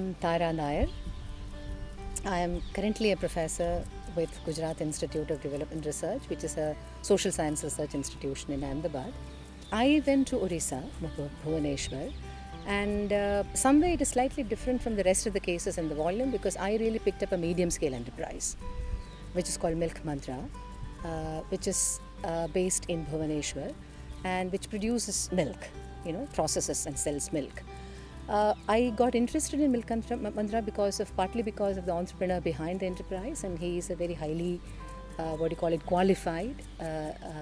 am Tara Nair. I am currently a professor with Gujarat Institute of Development Research, which is a social science research institution in Ahmedabad. I went to Orissa, Bhubaneswar, and somewhere it is slightly different from the rest of the cases in the volume because I really picked up a medium scale enterprise, which is called Milk Mantra, which is based in Bhubaneswar and which produces milk, processes and sells milk. I got interested in Milk Mantra partly because of the entrepreneur behind the enterprise, and he is a very highly, qualified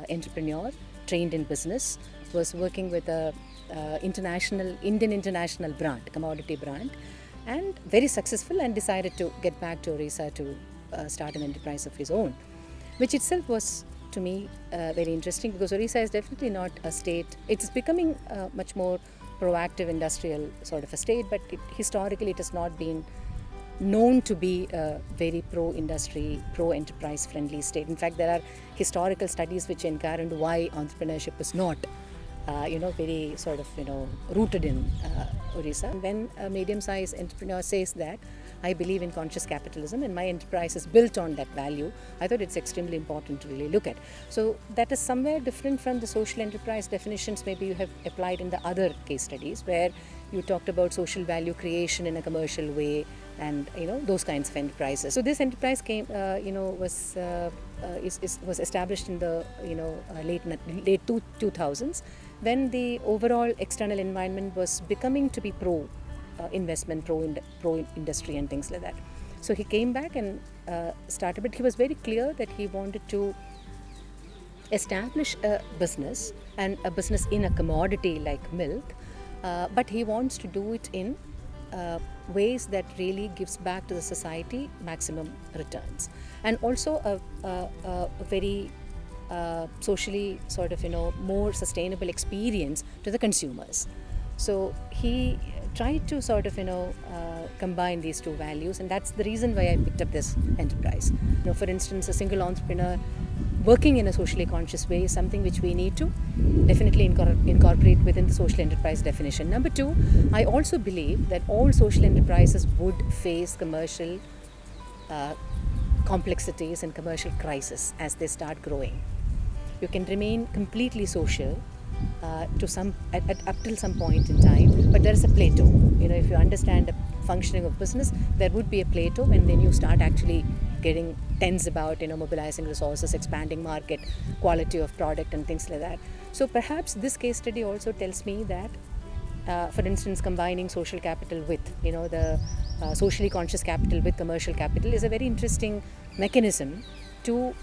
entrepreneur, trained in business, was working with a Indian international brand, commodity brand, and very successful, and decided to get back to Orissa to start an enterprise of his own, which itself was to me very interesting because Orissa is definitely not a state. It's becoming much more proactive industrial sort of a state, but historically it has not been known to be a very pro-industry, pro-enterprise friendly state. In fact, there are historical studies which enquire into why entrepreneurship is not very sort of, rooted in Orissa. When a medium-sized entrepreneur says that, I believe in conscious capitalism and my enterprise is built on that value, I thought it's extremely important to really look at. So that is somewhere different from the social enterprise definitions maybe you have applied in the other case studies where you talked about social value creation in a commercial way and those kinds of enterprises. So this enterprise was established in the late 2000s when the overall external environment was becoming to be pro investment, pro industry and things like that. So he came back and started, but he was very clear that he wanted to establish a business, and a business in a commodity like milk, but he wants to do it in ways that really gives back to the society maximum returns, and also a very socially sort of more sustainable experience to the consumers. So he tried to sort of combine these two values, and that's the reason why I picked up this enterprise. For instance, a single entrepreneur working in a socially conscious way is something which we need to definitely incorporate within the social enterprise definition. Number two, I also believe that all social enterprises would face commercial complexities and commercial crisis as they start growing. You can remain completely social up till some point in time, but there is a plateau. If you understand the functioning of business, there would be a plateau, and then you start actually getting tense about mobilizing resources, expanding market, quality of product and things like that. So perhaps this case study also tells me that for instance, combining social capital with the socially conscious capital with commercial capital is a very interesting mechanism to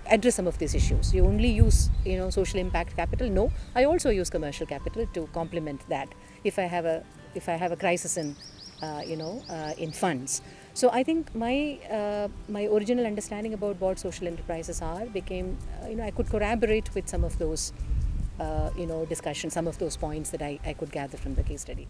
address some of these issues. You only use social impact capital. No, I also use commercial capital to complement that if I have a crisis in in funds. So I think my original understanding about what social enterprises are became I could corroborate with some of those discussions, some of those points that I could gather from the case study.